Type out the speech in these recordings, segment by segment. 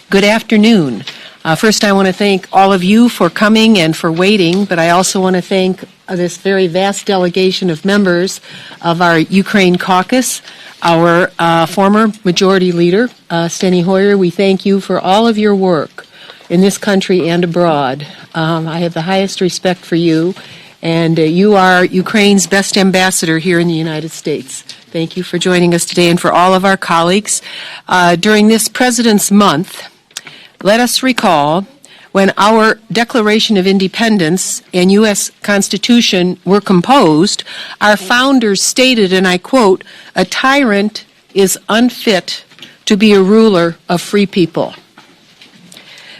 Good afternoon. First, I want to thank all of you for coming and for waiting, but I also want to thank this very vast delegation of members of our Ukraine Caucus, our former Majority Leader, Steny Hoyer. We thank you for all of your work in this country and abroad. I have the highest respect for you, and you are Ukraine's best ambassador here in the United States. Thank you for joining us today, and for all of our colleagues. During this President's Month, let us recall when our Declaration of Independence and U.S. Constitution were composed, our founders stated, and I quote, "A tyrant is unfit to be a ruler of free people."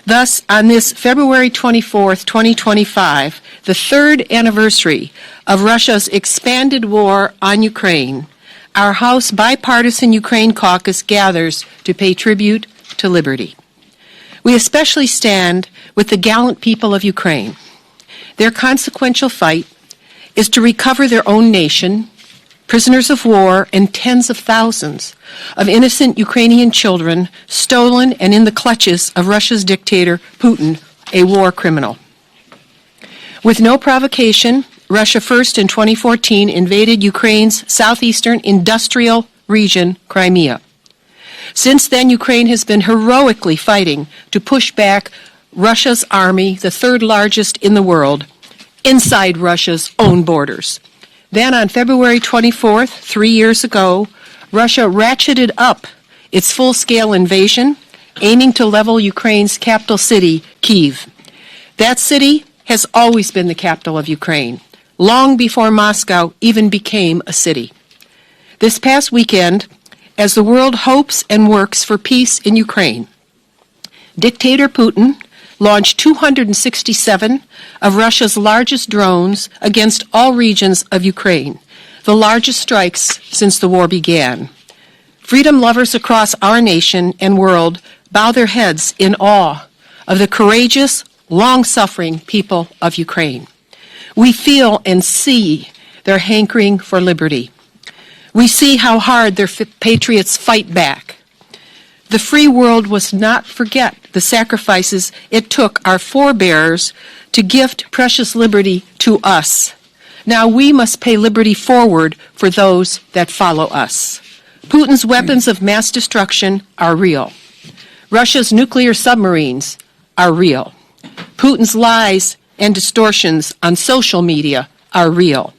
Thus, on this February 24th, 2025, the third anniversary of Russia's expanded war on Ukraine, our House Bipartisan Ukraine Caucus gathers to pay tribute to liberty. We especially stand with the gallant people of Ukraine. Their consequential fight is to recover their own nation, prisoners of war, and tens of thousands of innocent Ukrainian children stolen and in the clutches of Russia's dictator, Putin, a war criminal. With no provocation, Russia first in 2014 invaded Ukraine's southeastern industrial region, Crimea. Since then, Ukraine has been heroically fighting to push back Russia's army, the third largest in the world, inside Russia's own borders. Then on February 24th, 3 years ago, Russia ratcheted up its full-scale invasion, aiming to level Ukraine's capital city, Kyiv. That city has always been the capital of Ukraine, long before Moscow even became a city. This past weekend, as the world hopes and works for peace in Ukraine, dictator Putin launched 267 of Russia's largest drones against all regions of Ukraine, the largest strikes since the war began. Freedom lovers across our nation and world bow their heads in awe of the courageous, long-suffering people of Ukraine. We feel and see their hankering for liberty. We see how hard their patriots fight back. The free world must not forget the sacrifices it took our forebears to gift precious liberty to us. Now we must pay liberty forward for those that follow us. Putin's weapons of mass destruction are real. Russia's nuclear submarines are real. Putin's lies and distortions on social media are real.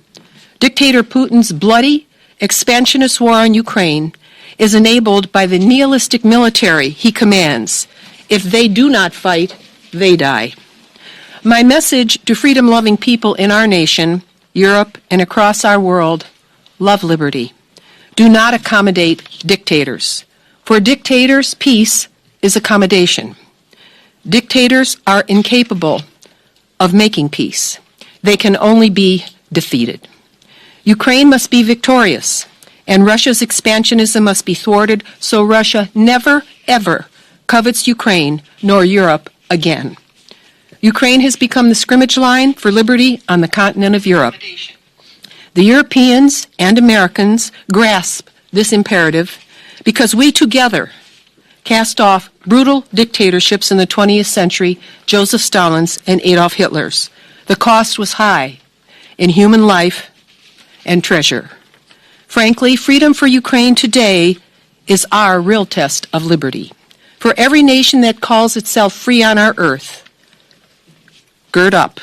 Dictator Putin's bloody, expansionist war on Ukraine is enabled by the nihilistic military he commands. If they do not fight, they die. My message to freedom-loving people in our nation, Europe, and across our world: love liberty. Do not accommodate dictators. For dictators, peace is accommodation. Dictators are incapable of making peace. They can only be defeated. Ukraine must be victorious, and Russia's expansionism must be thwarted so Russia never, ever covets Ukraine nor Europe again. Ukraine has become the scrimmage line for liberty on the continent of Europe. The Europeans and Americans grasp this imperative because we together cast off brutal dictatorships in the 20th century, Joseph Stalin's and Adolf Hitler's. The cost was high in human life and treasure. Frankly, freedom for Ukraine today is our real test of liberty. For every nation that calls itself free on our earth, gird up.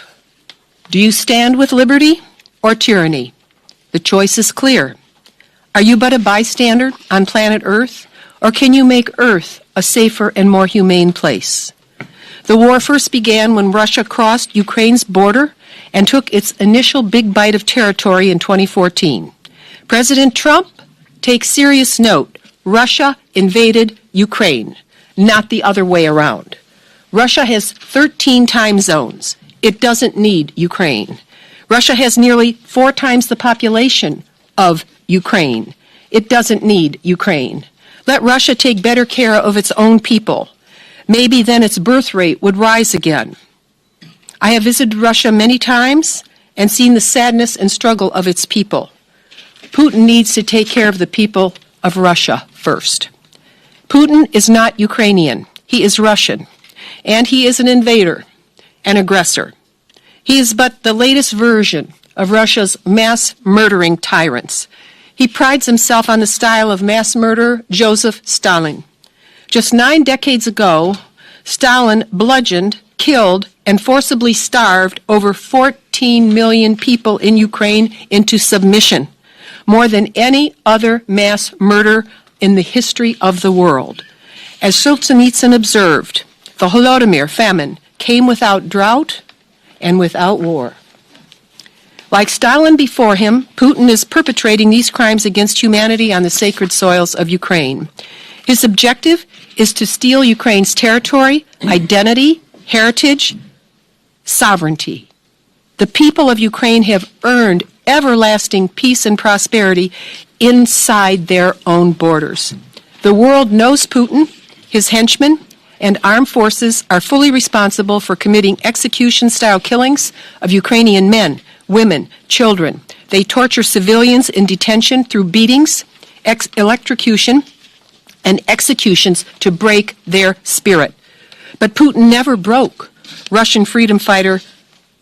Do you stand with liberty or tyranny? The choice is clear. Are you but a bystander on planet Earth, or can you make Earth a safer and more humane place? The war first began when Russia crossed Ukraine's border and took its initial big bite of territory in 2014. President Trump takes serious note. Russia invaded Ukraine, not the other way around. Russia has 13 time zones. It doesn't need Ukraine. Russia has nearly 4 times the population of Ukraine. It doesn't need Ukraine. Let Russia take better care of its own people. Maybe then its birth rate would rise again. I have visited Russia many times and seen the sadness and struggle of its people. Putin needs to take care of the people of Russia first. Putin is not Ukrainian. he is Russian, and he is an invader, an aggressor. He is but the latest version of Russia's mass-murdering tyrants. He prides himself on the style of mass murderer Joseph Stalin. Just 9 decades ago, Stalin bludgeoned, killed, and forcibly starved over 14 million people in Ukraine into submission, more than any other mass murder in the history of the world. As Solzhenitsyn observed, the Holodomor famine came without drought and without war. Like Stalin before him, Putin is perpetrating these crimes against humanity on the sacred soils of Ukraine. His objective is to steal Ukraine's territory, identity, heritage, sovereignty. The people of Ukraine have earned everlasting peace and prosperity inside their own borders. The world knows Putin, his henchmen, and armed forces are fully responsible for committing execution-style killings of Ukrainian men, women, children. They torture civilians in detention through beatings, electrocution, and executions to break their spirit. But Putin never broke Russian freedom fighter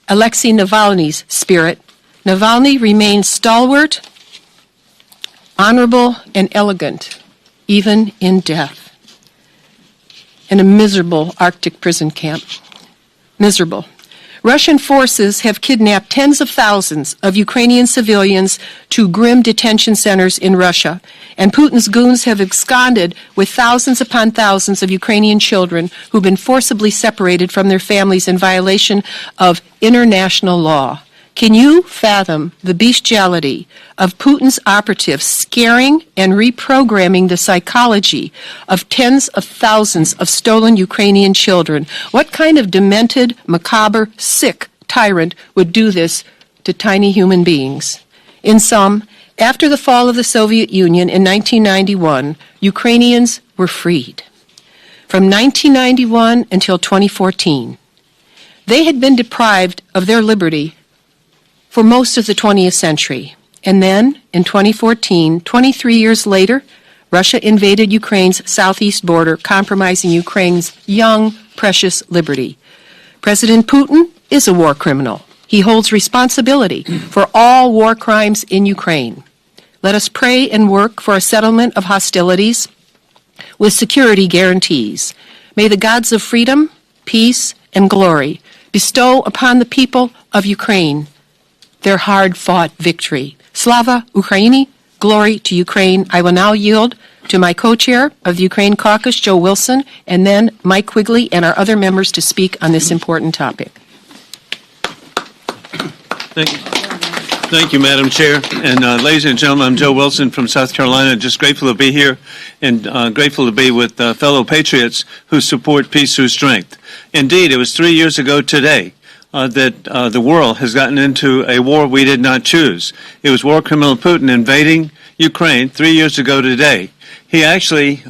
Alexei Navalny's spirit. Navalny remains stalwart, honorable, and elegant, even in death. In a miserable Arctic prison camp. Miserable. Russian forces have kidnapped tens of thousands of Ukrainian civilians to grim detention centers in Russia, and Putin's goons have absconded with thousands upon thousands of Ukrainian children who've been forcibly separated from their families in violation of international law. Can you fathom the bestiality of Putin's operatives scaring and reprogramming the psychology of tens of thousands of stolen Ukrainian children? What kind of demented, macabre, sick tyrant would do this to tiny human beings? In sum, after the fall of the Soviet Union in 1991, Ukrainians were freed. From 1991 until 2014, they had been deprived of their liberty for most of the 20th century. And then, in 2014, 23 years later, Russia invaded Ukraine's southeast border, compromising Ukraine's young, precious liberty. President Putin is a war criminal. He holds responsibility for all war crimes in Ukraine. Let us pray and work for a settlement of hostilities with security guarantees. May the gods of freedom, peace, and glory bestow upon the people of Ukraine their hard-fought victory. Slava Ukraini, glory to Ukraine. I will now yield to my co-chair of the Ukraine Caucus, Joe Wilson, and then Mike Quigley and our other members to speak on this important topic. Thank you, Madam Chair. And ladies and gentlemen, I'm Joe Wilson from South Carolina. Just grateful to be here and grateful to be with fellow patriots who support peace through strength. Indeed, it was 3 years ago today that the world has gotten into a war we did not choose. It was war criminal Putin invading Ukraine 3 years ago today. He actually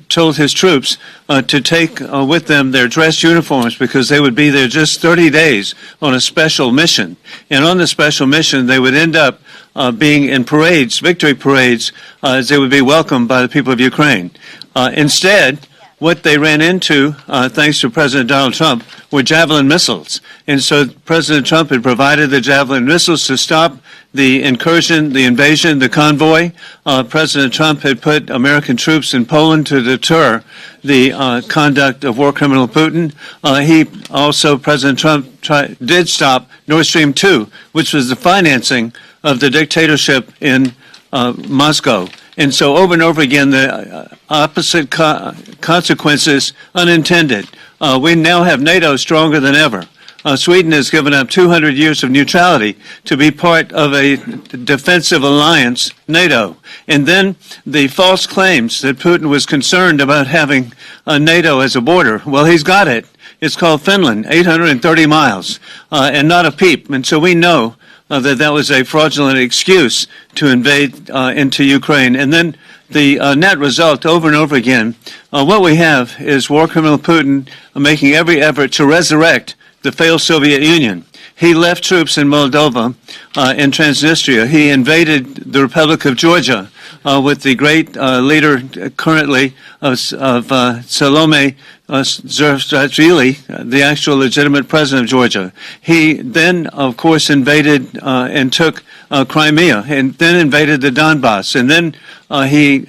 told his troops to take with them their dress uniforms because they would be there just 30 days on a special mission. And on the special mission, they would end up being in parades, victory parades, as they would be welcomed by the people of Ukraine. Instead, what they ran into, thanks to President Donald Trump, were Javelin missiles. And so President Trump had provided the Javelin missiles to stop the incursion, the invasion, the convoy. President Trump had put American troops in Poland to deter the conduct of war criminal Putin. President Trump did stop Nord Stream 2, which was the financing of the dictatorship in Moscow. And so over and over again, the opposite consequences unintended. We now have NATO stronger than ever. Sweden has given up 200 years of neutrality to be part of a defensive alliance, NATO. And then the false claims that Putin was concerned about having NATO as a border. Well, he's got it. It's called Finland, 830 miles, and not a peep. And so we know that was a fraudulent excuse to invade into Ukraine. And then the net result over and over again, what we have is war criminal Putin making every effort to resurrect the failed Soviet Union. he left troops in Moldova, in Transnistria. He invaded the Republic of Georgia with the great leader currently of Salome Zurabishvili, the actual legitimate president of Georgia. He then, of course, invaded and took Crimea, and then invaded the Donbass, and then he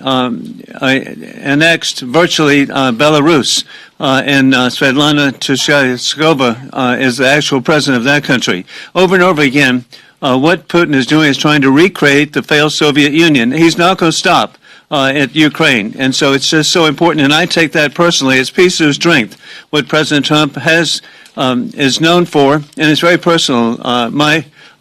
annexed virtually Belarus, and Svetlana Tishkova is the actual president of that country. Over and over again, what Putin is doing is trying to recreate the failed Soviet Union. He's not going to stop at Ukraine, and so it's just so important, and I take that personally. It's peace through strength, what President Trump has is known for, and it's very personal.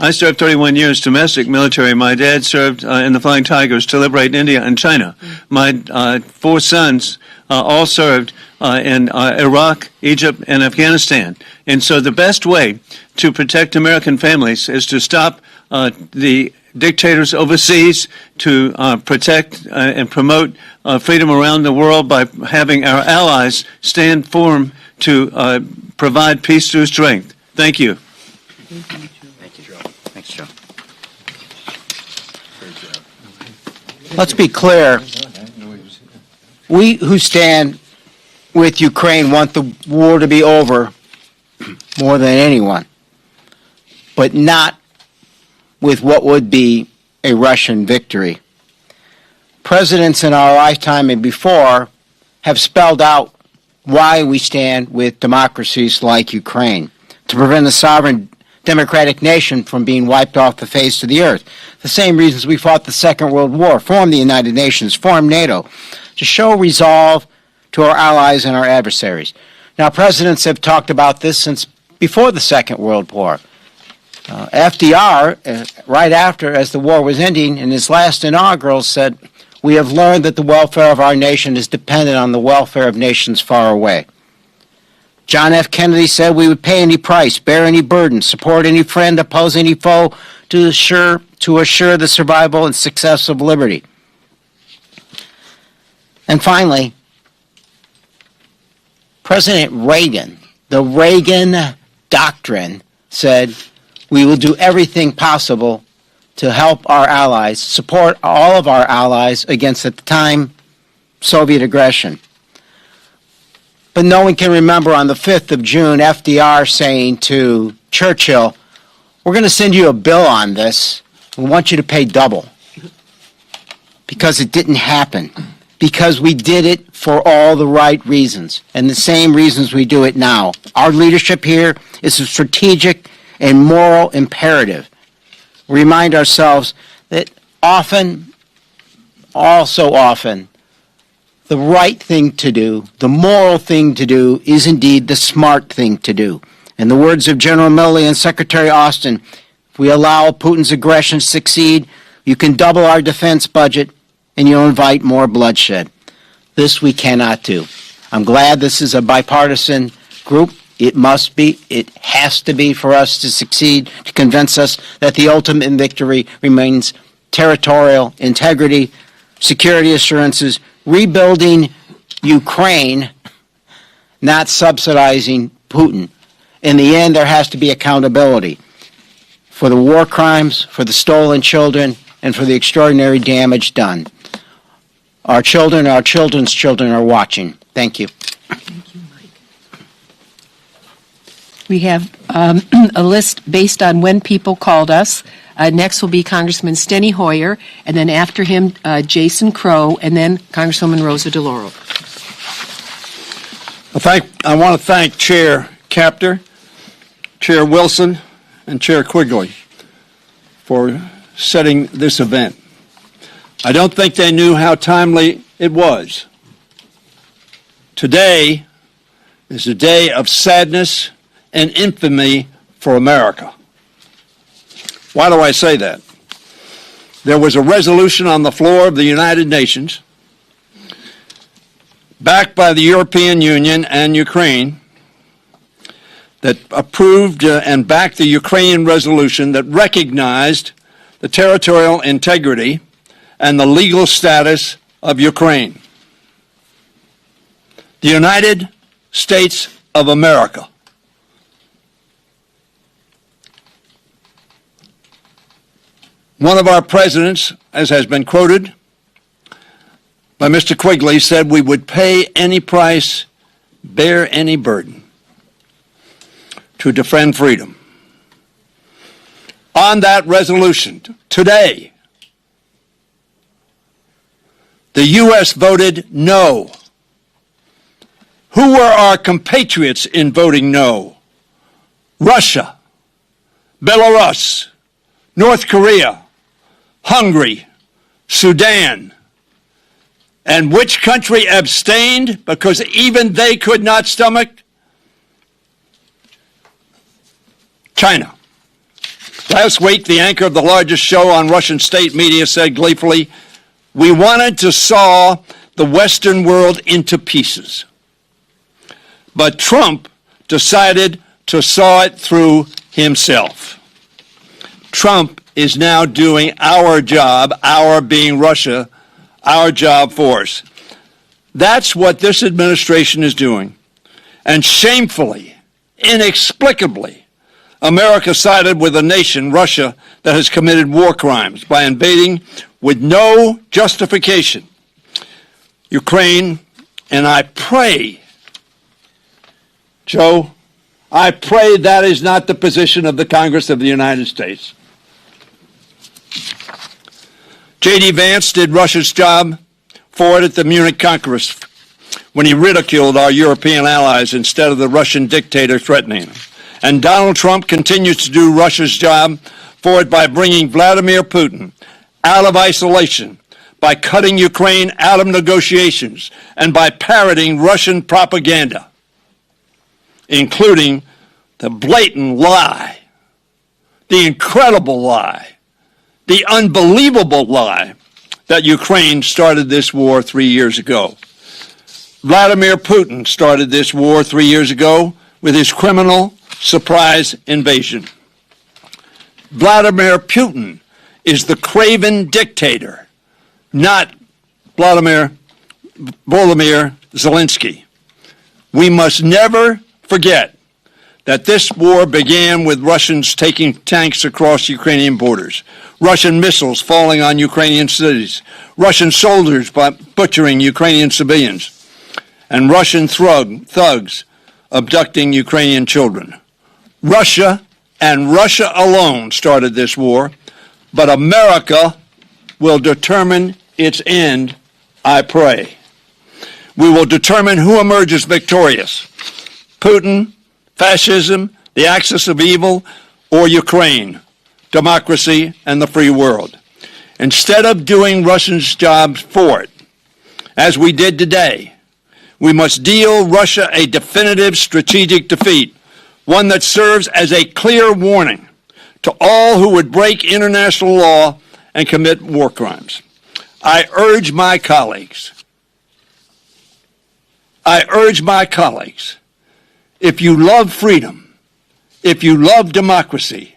I served 31 years domestic military. My dad served in the Flying Tigers to liberate India and China. My 4 sons all served in Iraq, Egypt, and Afghanistan. And so the best way to protect American families is to stop the dictators overseas, to protect and promote freedom around the world by having our allies stand firm to provide peace through strength. Thank you. Thanks, Joe. Let's be clear. We who stand with Ukraine want the war to be over more than anyone, but not with what would be a Russian victory. Presidents in our lifetime and before have spelled out why we stand with democracies like Ukraine, to prevent a sovereign democratic nation from being wiped off the face of the earth. The same reasons we fought the Second World War, formed the United Nations, formed NATO, to show resolve to our allies and our adversaries. Now, presidents have talked about this since before the Second World War. FDR, right after, as the war was ending, in his last inaugural said, "We have learned that the welfare of our nation is dependent on the welfare of nations far away." John F. Kennedy said we would pay any price, bear any burden, support any friend, oppose any foe to assure the survival and success of liberty. And finally, President Reagan, the Reagan Doctrine, said we will do everything possible to help our allies, support all of our allies against, at the time, Soviet aggression. But no one can remember on the 5th of June, FDR saying to Churchill, "We're going to send you a bill on this. We want you to pay double." Because it didn't happen. Because we did it for all the right reasons, and the same reasons we do it now. Our leadership here is a strategic and moral imperative. We remind ourselves that often, also often, the right thing to do, the moral thing to do, is indeed the smart thing to do. In the words of General Milley and Secretary Austin, if we allow Putin's aggression to succeed, you can double our defense budget and you'll invite more bloodshed. This we cannot do. I'm glad this is a bipartisan group. It must be, it has to be for us to succeed, to convince us that the ultimate victory remains territorial integrity, security assurances, rebuilding Ukraine, not subsidizing Putin. In the end, there has to be accountability for the war crimes, for the stolen children, and for the extraordinary damage done. Our children, our children's children are watching. Thank you. Thank you, Mike. We have a list based on when people called us. Next will be Congressman Steny Hoyer, and then after him, Jason Crow, and then Congresswoman Rosa DeLauro. I want to thank Chair Kaptur, Chair Wilson, and Chair Quigley for setting this event. I don't think they knew how timely it was. Today is a day of sadness and infamy for America. Why do I say that? There was a resolution on the floor of the United Nations, backed by the European Union and Ukraine, that approved and backed the Ukrainian resolution that recognized the territorial integrity and the legal status of Ukraine. The United States of America One of our presidents, as has been quoted by Mr. Quigley, said we would pay any price, bear any burden to defend freedom. On that resolution, today, the U.S. voted no. Who were our compatriots in voting no? Russia, Belarus, North Korea, Hungary, Sudan. And which country abstained because even they could not stomach? China. Last week, the anchor of the largest show on Russian state media said gleefully, "We wanted to saw the Western world into pieces. But Trump decided to saw it through himself." Trump is now doing our job, our being Russia, our job for us. That's what this administration is doing. And shamefully, inexplicably, America sided with a nation, Russia, that has committed war crimes by invading with no justification Ukraine. And I pray, Joe, I pray that is not the position of the Congress of the United States. J.D. Vance did Russia's job for it at the Munich Congress when he ridiculed our European allies instead of the Russian dictator threatening them. And Donald Trump continues to do Russia's job for it by bringing Vladimir Putin out of isolation, by cutting Ukraine out of negotiations, and by parroting Russian propaganda, including the blatant lie, the incredible lie, the unbelievable lie that Ukraine started this war 3 years ago. Vladimir Putin started this war 3 years ago with his criminal surprise invasion. Vladimir Putin is the craven dictator, not Volodymyr Zelensky. We must never forget that this war began with Russians taking tanks across Ukrainian borders, Russian missiles falling on Ukrainian cities, Russian soldiers butchering Ukrainian civilians, and Russian thugs abducting Ukrainian children. Russia and Russia alone started this war, but America will determine its end, I pray. We will determine who emerges victorious: Putin, fascism, the axis of evil, or Ukraine, democracy, and the free world. Instead of doing Russia's job for it, as we did today, we must deal Russia a definitive strategic defeat, one that serves as a clear warning to all who would break international law and commit war crimes. I urge my colleagues, if you love freedom, if you love democracy,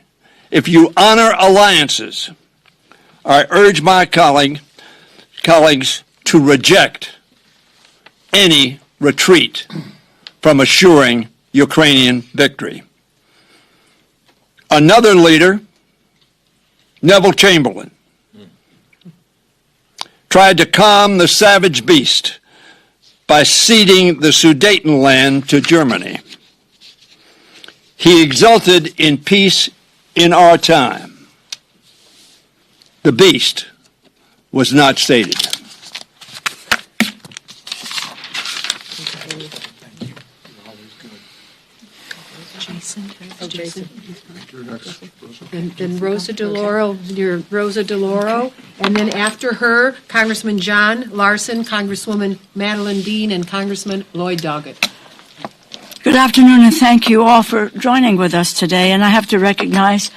if you honor alliances, I urge my colleagues to reject any retreat from assuring Ukrainian victory. Another leader, Neville Chamberlain, tried to calm the savage beast by ceding the Sudetenland to Germany. He exulted in peace in our time. The beast was not sated. Then Rosa DeLauro, and then after her, Congressman John Larson, Congresswoman Madeleine, and Congressman Lloyd Doggett. Good afternoon, and thank you all for joining with us today. And I have to recognize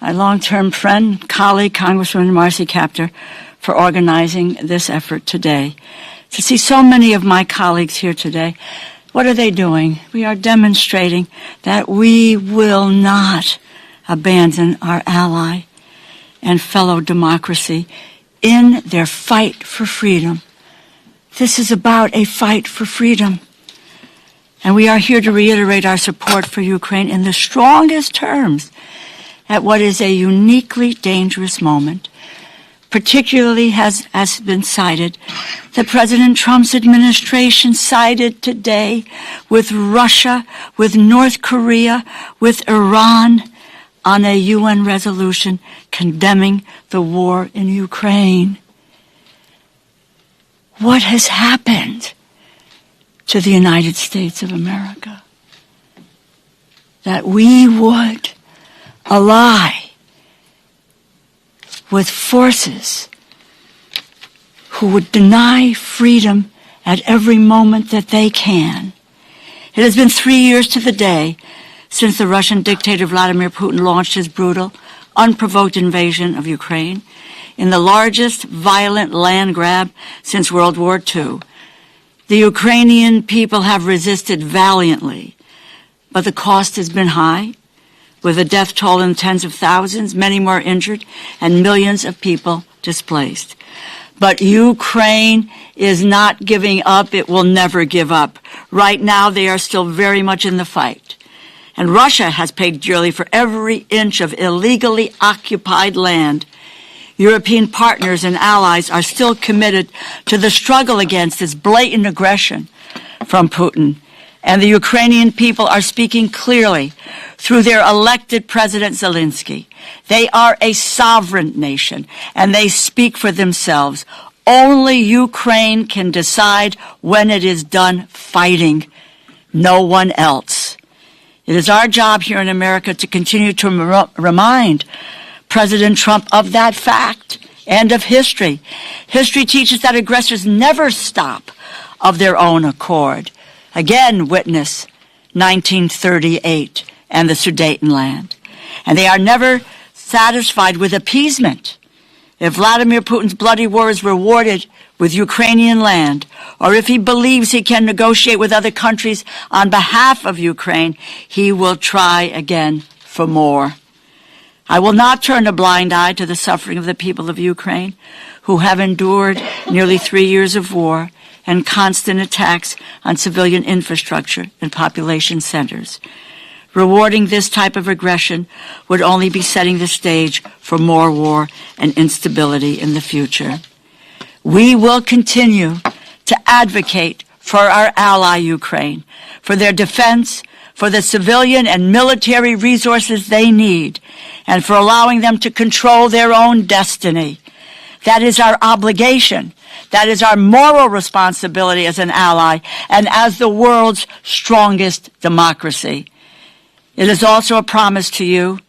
my long-term friend, colleague, Congresswoman Marcy Kaptur, for organizing this effort today. To see so many of my colleagues here today, what are they doing? We are demonstrating that we will not abandon our ally and fellow democracy in their fight for freedom. This is about a fight for freedom. And we are here to reiterate our support for Ukraine in the strongest terms at what is a uniquely dangerous moment. Particularly has been cited, that President Trump's administration sided today with Russia, with North Korea, with Iran on a UN resolution condemning the war in Ukraine. What has happened to the United States of America? That we would ally with forces who would deny freedom at every moment that they can. It has been 3 years to the day since the Russian dictator Vladimir Putin launched his brutal, unprovoked invasion of Ukraine in the largest violent land grab since World War II. The Ukrainian people have resisted valiantly, but the cost has been high, with a death toll in tens of thousands, many more injured, and millions of people displaced. But Ukraine is not giving up. It will never give up. Right now, they are still very much in the fight. And Russia has paid dearly for every inch of illegally occupied land. European partners and allies are still committed to the struggle against this blatant aggression from Putin. And the Ukrainian people are speaking clearly through their elected President Zelensky. They are a sovereign nation, and they speak for themselves. Only Ukraine can decide when it is done fighting, no one else. It is our job here in America to continue to remind President Trump of that fact and of history. History teaches that aggressors never stop of their own accord. Again, witness 1938 and the Sudetenland. And they are never satisfied with appeasement. If Vladimir Putin's bloody war is rewarded with Ukrainian land, or if he believes he can negotiate with other countries on behalf of Ukraine, he will try again for more. I will not turn a blind eye to the suffering of the people of Ukraine, who have endured nearly 3 years of war and constant attacks on civilian infrastructure and population centers. Rewarding this type of aggression would only be setting the stage for more war and instability in the future. We will continue to advocate for our ally Ukraine, for their defense, for the civilian and military resources they need, and for allowing them to control their own destiny. That is our obligation. That is our moral responsibility as an ally and as the world's strongest democracy. It is also a promise to you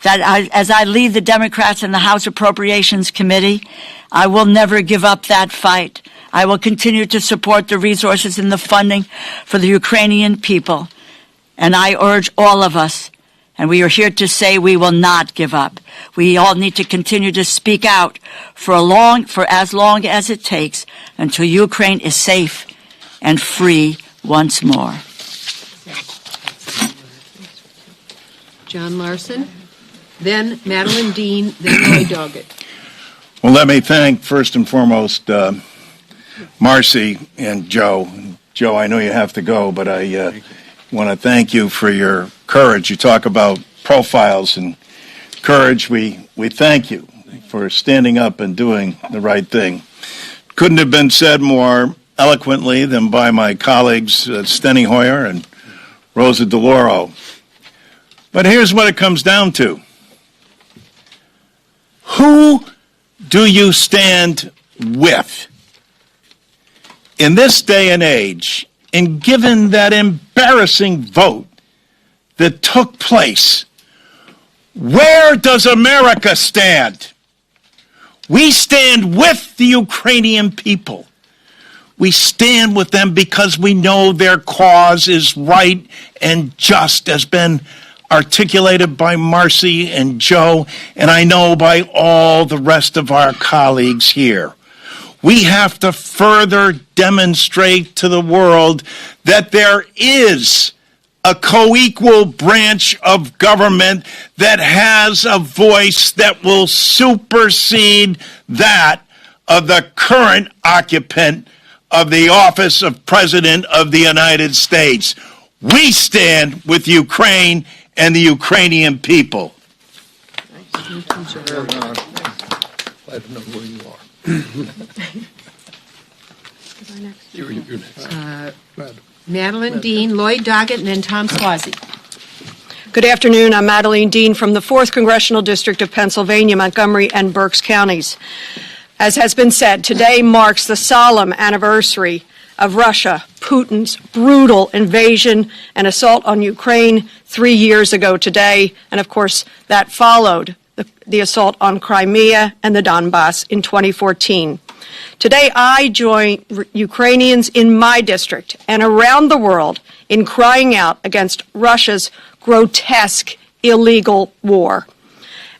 that as I lead the Democrats in the House Appropriations Committee, I will never give up that fight. I will continue to support the resources and the funding for the Ukrainian people. And I urge all of us, and we are here to say we will not give up. We all need to continue to speak out for as long as it takes until Ukraine is safe and free once more. John Larson, then Madeleine Dean, then Lloyd Doggett. Well, let me thank first and foremost Marcy and Joe. Joe, I know you have to go, but I want to thank you for your courage. You talk about profiles and courage. We thank you for standing up and doing the right thing. Couldn't have been said more eloquently than by my colleagues Steny Hoyer and Rosa DeLauro. But here's what it comes down to. Who do you stand with? In this day and age, and given that embarrassing vote that took place, where does America stand? We stand with the Ukrainian people. We stand with them because we know their cause is right and just, has been articulated by Marcy and Joe, and I know by all the rest of our colleagues here. We have to further demonstrate to the world that there is a co-equal branch of government that has a voice that will supersede that of the current occupant of the office of President of the United States. We stand with Ukraine and the Ukrainian people. Let them know where you are. You're next. Madeleine, Dean, Lloyd, Doggett, and then Tom Suozzi. Good afternoon. I'm Madeleine Dean from the 4th Congressional District of Pennsylvania, Montgomery and Berks counties. As has been said, today marks the solemn anniversary of Russia, Putin's brutal invasion and assault on Ukraine 3 years ago today, and of course that followed the assault on Crimea and the Donbass in 2014. Today I join Ukrainians in my district and around the world in crying out against Russia's grotesque, illegal war.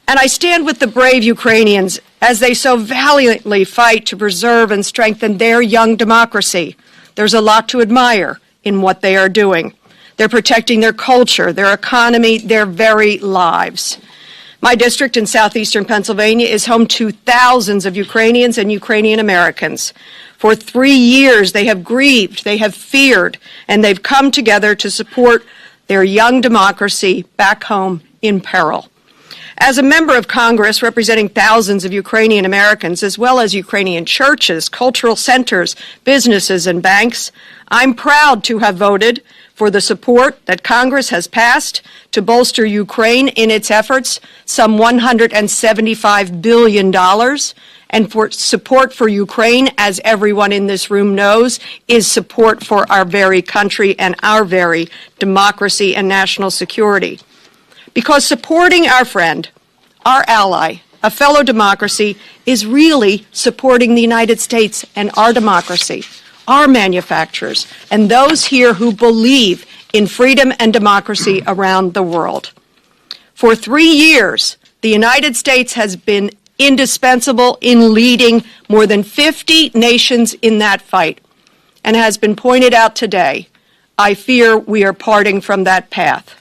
And I stand with the brave Ukrainians as they so valiantly fight to preserve and strengthen their young democracy. There's a lot to admire in what they are doing. They're protecting their culture, their economy, their very lives. My district in southeastern Pennsylvania is home to thousands of Ukrainians and Ukrainian Americans. For 3 years, they have grieved, they have feared, and they've come together to support their young democracy back home in peril. As a member of Congress representing thousands of Ukrainian Americans, as well as Ukrainian churches, cultural centers, businesses, and banks, I'm proud to have voted for the support that Congress has passed to bolster Ukraine in its efforts, some $175 billion, and for support for Ukraine, as everyone in this room knows, is support for our very country and our very democracy and national security. Because supporting our friend, our ally, a fellow democracy, is really supporting the United States and our democracy, our manufacturers, and those here who believe in freedom and democracy around the world. For 3 years, the United States has been indispensable in leading more than 50 nations in that fight. And has been pointed out today, I fear we are parting from that path.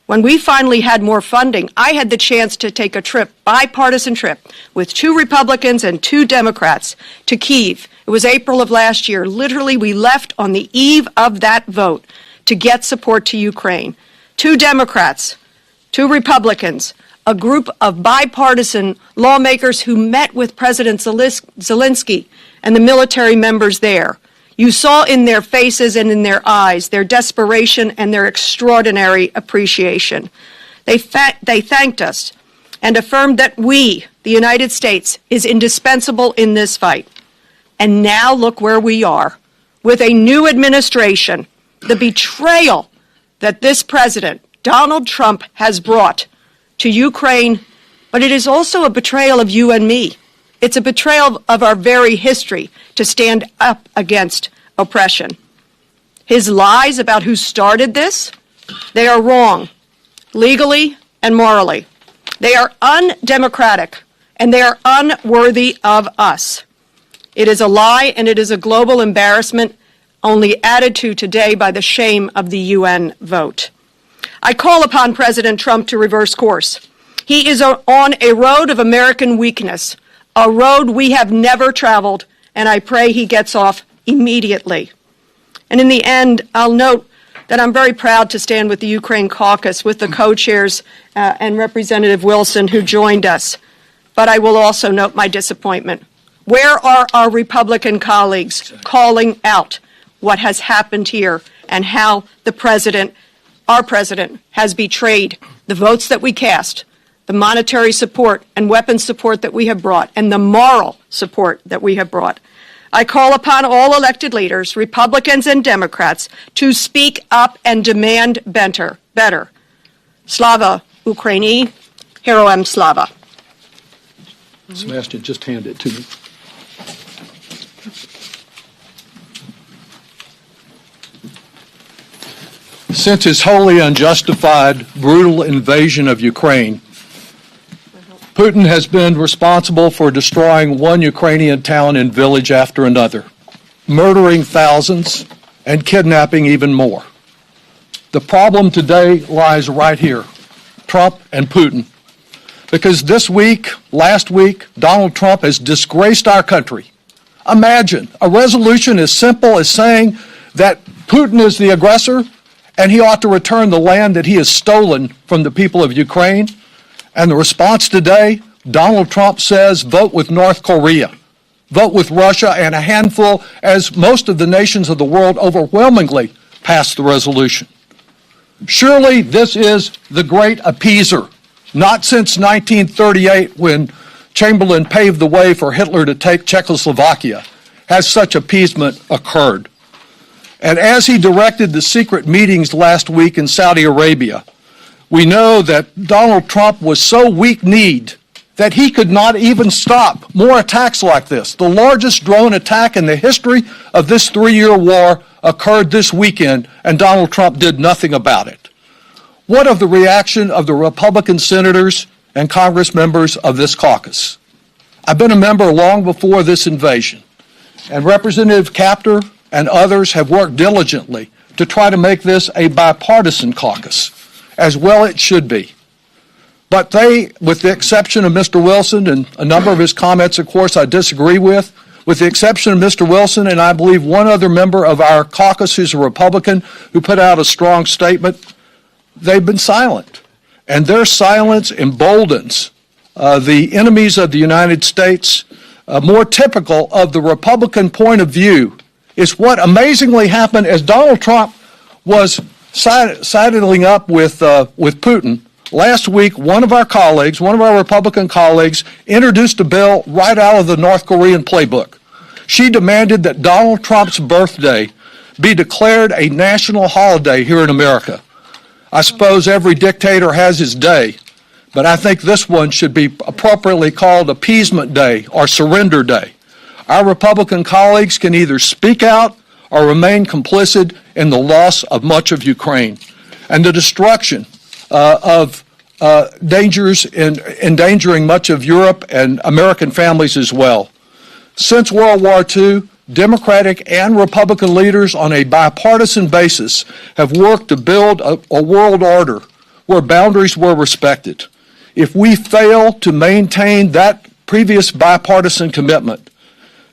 When we finally had more funding, I had the chance to take a trip, bipartisan trip, with 2 Republicans and 2 Democrats to Kyiv. It was April of last year. Literally, we left on the eve of that vote to get support to Ukraine. 2 Democrats, 2 Republicans, a group of bipartisan lawmakers who met with President Zelensky and the military members there. You saw in their faces and in their eyes their desperation and their extraordinary appreciation. They thanked us and affirmed that we, the United States, is indispensable in this fight. And now look where we are, with a new administration, the betrayal that this president, Donald Trump, has brought to Ukraine, but it is also a betrayal of you and me. It's a betrayal of our very history to stand up against oppression. His lies about who started this, they are wrong, legally and morally. They are undemocratic, and they are unworthy of us. It is a lie, and it is a global embarrassment, only added to today by the shame of the UN vote. I call upon President Trump to reverse course. He is on a road of American weakness, a road we have never traveled, and I pray he gets off immediately. And in the end, I'll note that I'm very proud to stand with the Ukraine Caucus, with the co-chairs and Representative Wilson, who joined us. But I will also note my disappointment. Where are our Republican colleagues calling out what has happened here and how the president, our president, has betrayed the votes that we cast, the monetary support and weapons support that we have brought, and the moral support that we have brought? I call upon all elected leaders, Republicans and Democrats, to speak up and demand better. Slava Ukraini, Heroem Slava. Sebastian, just hand it to me. Since his wholly unjustified, brutal invasion of Ukraine, Putin has been responsible for destroying one Ukrainian town and village after another, murdering thousands and kidnapping even more. The problem today lies right here, Trump and Putin. Because last week, Donald Trump has disgraced our country. Imagine a resolution as simple as saying that Putin is the aggressor and he ought to return the land that he has stolen from the people of Ukraine. And the response today, Donald Trump says, vote with North Korea, vote with Russia, and a handful, as most of the nations of the world overwhelmingly passed the resolution. Surely this is the great appeaser, not since 1938 when Chamberlain paved the way for Hitler to take Czechoslovakia has such appeasement occurred. And as he directed the secret meetings last week in Saudi Arabia, we know that Donald Trump was so weak-kneed that he could not even stop more attacks like this. The largest drone attack in the history of this 3-year war occurred this weekend, and Donald Trump did nothing about it. What of the reaction of the Republican senators and Congress members of this caucus? I've been a member long before this invasion, and Representative Kaptur and others have worked diligently to try to make this a bipartisan caucus, as well it should be. But they, with the exception of Mr. Wilson, and a number of his comments, of course, I disagree with the exception of Mr. Wilson, and I believe one other member of our caucus who's a Republican who put out a strong statement, they've been silent. And their silence emboldens the enemies of the United States. More typical of the Republican point of view is what amazingly happened as Donald Trump was sidling up with Putin. Last week, one of our Republican colleagues, introduced a bill right out of the North Korean playbook. She demanded that Donald Trump's birthday be declared a national holiday here in America. I suppose every dictator has his day, but I think this one should be appropriately called Appeasement Day or Surrender Day. Our Republican colleagues can either speak out or remain complicit in the loss of much of Ukraine and the destruction of dangers in endangering much of Europe and American families as well. Since World War II, Democratic and Republican leaders on a bipartisan basis have worked to build a world order where boundaries were respected. If we fail to maintain that previous bipartisan commitment,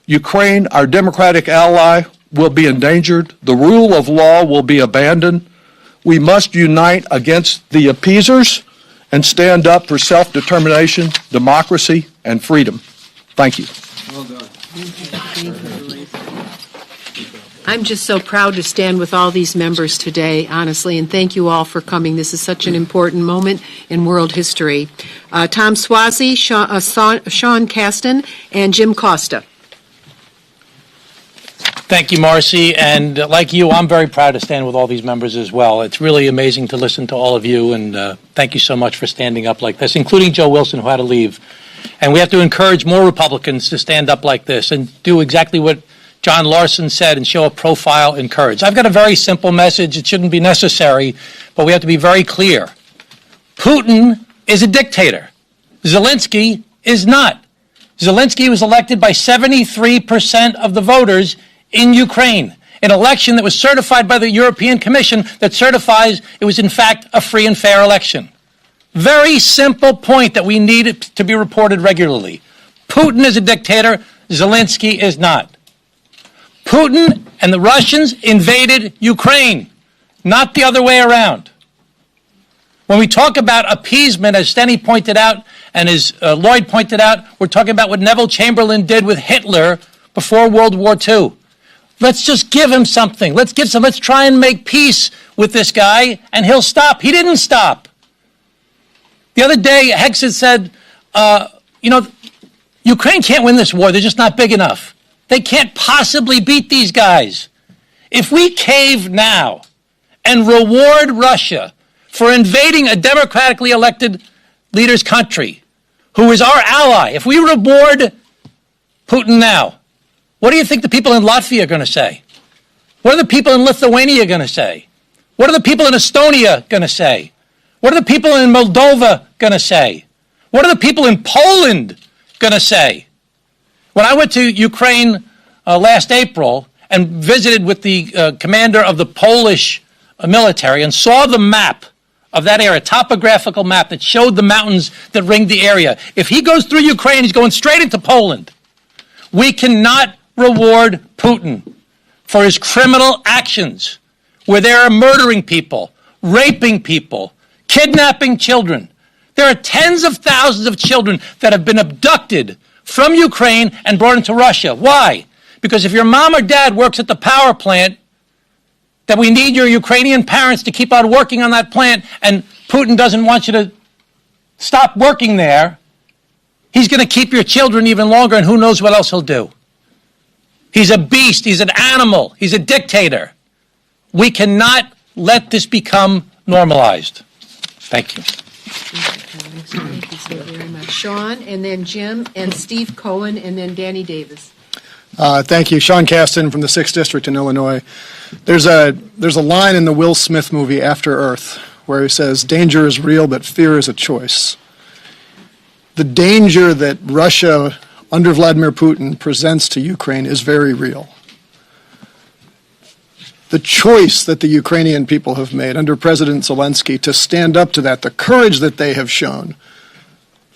Ukraine, our democratic ally, will be endangered. The rule of law will be abandoned. We must unite against the appeasers and stand up for self-determination, democracy, and freedom. Thank you. Well done. I'm just so proud to stand with all these members today, honestly, and thank you all for coming. This is such an important moment in world history. Tom Suozzi, Sean Casten, and Jim Costa. Thank you, Marcy, and like you, I'm very proud to stand with all these members as well. It's really amazing to listen to all of you, and thank you so much for standing up like this, including Joe Wilson, who had to leave. And we have to encourage more Republicans to stand up like this and do exactly what John Larson said and show a profile in courage. I've got a very simple message. It shouldn't be necessary, but we have to be very clear. Putin is a dictator. Zelensky is not. Zelensky was elected by 73% of the voters in Ukraine, an election that was certified by the European Commission that certifies it was in fact a free and fair election. Very simple point that we need to be reported regularly. Putin is a dictator, Zelensky is not. Putin and the Russians invaded Ukraine, not the other way around. When we talk about appeasement, as Steny pointed out and as Lloyd pointed out, we're talking about what Neville Chamberlain did with Hitler before World War II. Let's just give him something. Let's try and make peace with this guy, and he'll stop. He didn't stop. The other day, Hexed said, Ukraine can't win this war. They're just not big enough. They can't possibly beat these guys. If we cave now and reward Russia for invading a democratically elected leader's country, who is our ally, if we reward Putin now, what do you think the people in Latvia are going to say? What are the people in Lithuania going to say? What are the people in Estonia going to say? What are the people in Moldova going to say? What are the people in Poland going to say? When I went to Ukraine last April and visited with the commander of the Polish military and saw the map of that area, topographical map that showed the mountains that ringed the area. If he goes through Ukraine, he's going straight into Poland. We cannot reward Putin for his criminal actions where they are murdering people, raping people, kidnapping children. There are tens of thousands of children that have been abducted from Ukraine and brought into Russia. Why? Because if your mom or dad works at the power plant, that we need your Ukrainian parents to keep on working on that plant, and Putin doesn't want you to stop working there, he's going to keep your children even longer, and who knows what else he'll do. He's a beast. He's an animal. He's a dictator. We cannot let this become normalized. Thank you. Thank you so very much. Sean, and then Jim, and Steve Cohen, and then Danny Davis. Thank you. Sean Casten from the 6th District in Illinois. There's a line in the Will Smith movie After Earth where he says, danger is real, but fear is a choice. The danger that Russia under Vladimir Putin presents to Ukraine is very real. The choice that the Ukrainian people have made under President Zelensky to stand up to that, the courage that they have shown,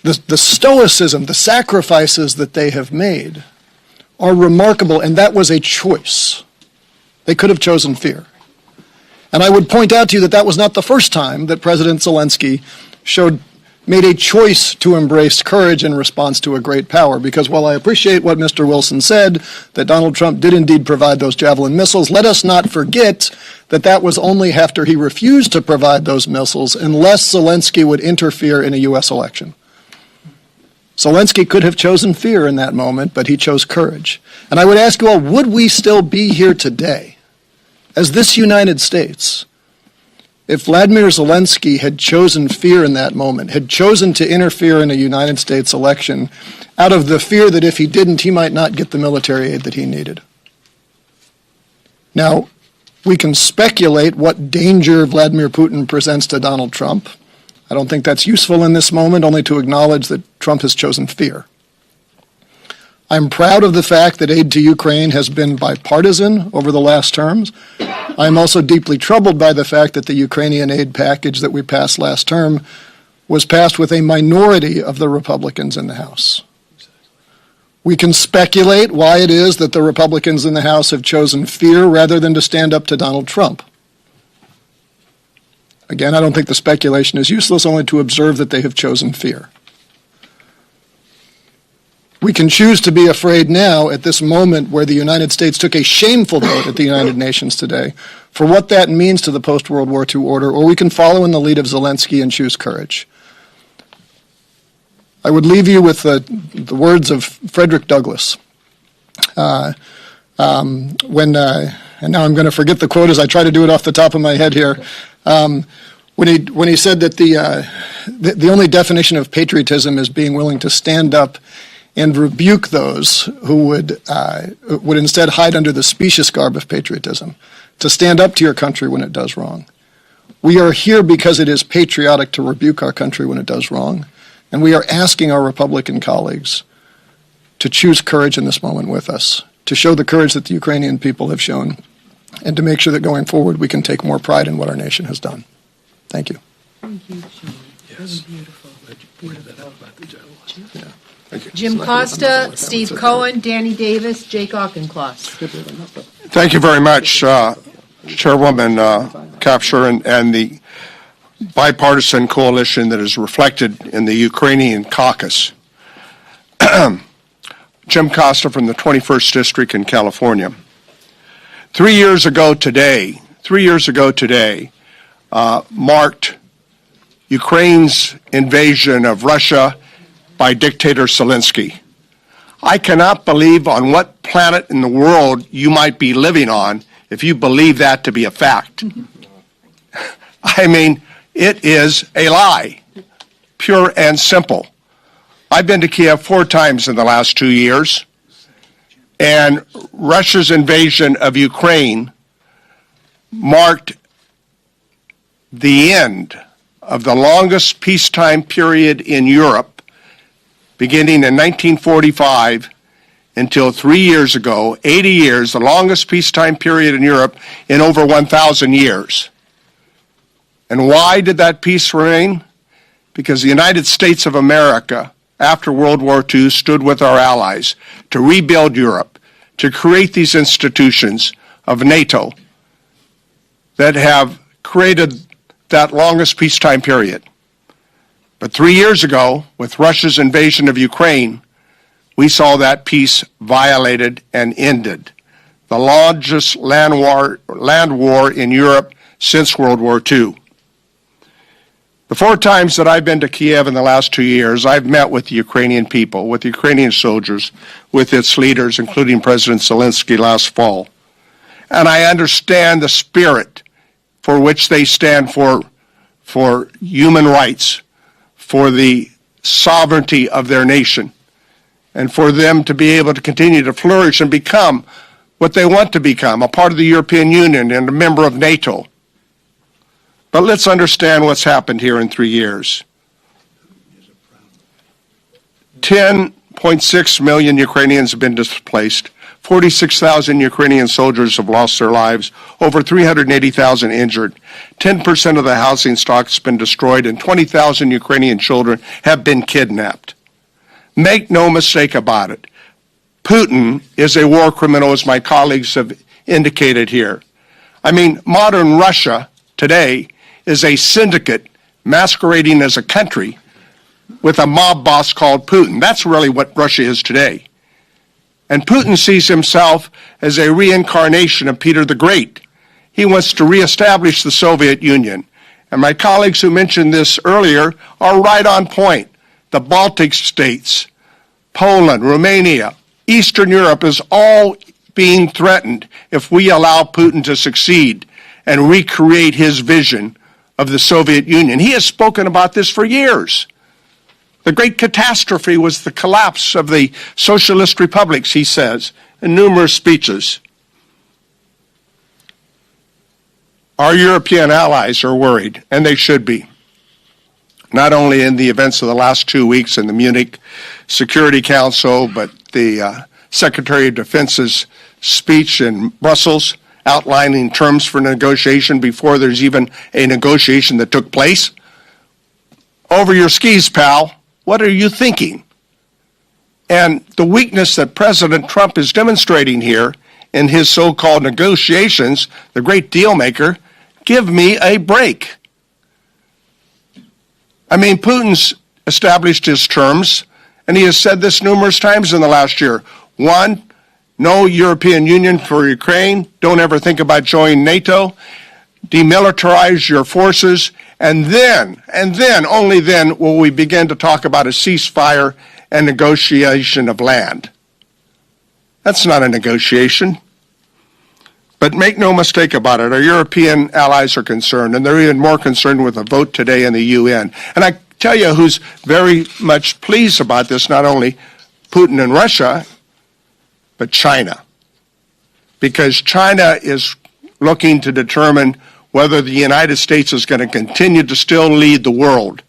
the stoicism, the sacrifices that they have made are remarkable, and that was a choice. They could have chosen fear. And I would point out to you that that was not the first time that President Zelensky made a choice to embrace courage in response to a great power, because while I appreciate what Mr. Wilson said, that Donald Trump did indeed provide those Javelin missiles, let us not forget that that was only after he refused to provide those missiles unless Zelensky would interfere in a U.S. election. Zelensky could have chosen fear in that moment, but he chose courage. And I would ask you all, would we still be here today, as this United States, if Vladimir Zelensky had chosen fear in that moment, had chosen to interfere in a United States election out of the fear that if he didn't, he might not get the military aid that he needed? Now, we can speculate what danger Vladimir Putin presents to Donald Trump. I don't think that's useful in this moment, only to acknowledge that Trump has chosen fear. I'm proud of the fact that aid to Ukraine has been bipartisan over the last terms. I'm also deeply troubled by the fact that the Ukrainian aid package that we passed last term was passed with a minority of the Republicans in the House. We can speculate why it is that the Republicans in the House have chosen fear rather than to stand up to Donald Trump. Again, I don't think the speculation is useless, only to observe that they have chosen fear. We can choose to be afraid now at this moment where the United States took a shameful vote at the United Nations today for what that means to the post-World War II order, or we can follow in the lead of Zelensky and choose courage. I would leave you with the words of Frederick Douglass. And now I'm going to forget the quote as I try to do it off the top of my head here. When he said that the only definition of patriotism is being willing to stand up and rebuke those who would instead hide under the specious garb of patriotism, to stand up to your country when it does wrong. We are here because it is patriotic to rebuke our country when it does wrong, and we are asking our Republican colleagues to choose courage in this moment with us, to show the courage that the Ukrainian people have shown, and to make sure that going forward we can take more pride in what our nation has done. Thank you. Thank you, Sean. Yes. Beautiful. Yeah. Jim Costa, Steve Cohen, Danny Davis, Jake Auchincloss. Thank you very much, Chairwoman Kaptur, and the bipartisan coalition that is reflected in the Ukrainian Caucus. Jim Costa from the 21st District in California. 3 years ago today, marked Ukraine's invasion of Russia by dictator Zelensky. I cannot believe on what planet in the world you might be living on if you believe that to be a fact. I mean, it is a lie, pure and simple. I've been to Kiev 4 times in the last 2 years, and Russia's invasion of Ukraine marked the end of the longest peacetime period in Europe, beginning in 1945 until 3 years ago, 80 years, the longest peacetime period in Europe in over 1,000 years. And why did that peace reign? Because the United States of America, after World War II, stood with our allies to rebuild Europe, to create these institutions of NATO that have created that longest peacetime period. But 3 years ago, with Russia's invasion of Ukraine, we saw that peace violated and ended. The largest land war in Europe since World War II. The 4 times that I've been to Kiev in the last 2 years, I've met with the Ukrainian people, with the Ukrainian soldiers, with its leaders, including President Zelensky last fall. And I understand the spirit for which they stand for human rights, for the sovereignty of their nation, and for them to be able to continue to flourish and become what they want to become, a part of the European Union and a member of NATO. But let's understand what's happened here in 3 years. 10.6 million Ukrainians have been displaced. 46,000 Ukrainian soldiers have lost their lives. Over 380,000 injured. 10% of the housing stock has been destroyed, and 20,000 Ukrainian children have been kidnapped. Make no mistake about it. Putin is a war criminal, as my colleagues have indicated here. I mean, modern Russia today is a syndicate masquerading as a country with a mob boss called Putin. That's really what Russia is today. And Putin sees himself as a reincarnation of Peter the Great. He wants to reestablish the Soviet Union. And my colleagues who mentioned this earlier are right on point. The Baltic states, Poland, Romania, Eastern Europe is all being threatened if we allow Putin to succeed and recreate his vision of the Soviet Union. He has spoken about this for years. The great catastrophe was the collapse of the socialist republics, he says, in numerous speeches. Our European allies are worried, and they should be. Not only in the events of the last 2 weeks in the Munich Security Council, but the Secretary of Defense's speech in Brussels outlining terms for negotiation before there's even a negotiation that took place. Over your skis, pal. What are you thinking? And the weakness that President Trump is demonstrating here in his so-called negotiations, the great deal maker, give me a break. I mean, Putin's established his terms, and he has said this numerous times in the last year. 1, no European Union for Ukraine. Don't ever think about joining NATO. Demilitarize your forces. And then, only then, will we begin to talk about a ceasefire and negotiation of land. That's not a negotiation. But make no mistake about it, our European allies are concerned, and they're even more concerned with a vote today in the UN. And I tell you who's very much pleased about this, not only Putin and Russia, but China. Because China is looking to determine whether the United States is going to continue to still lead the world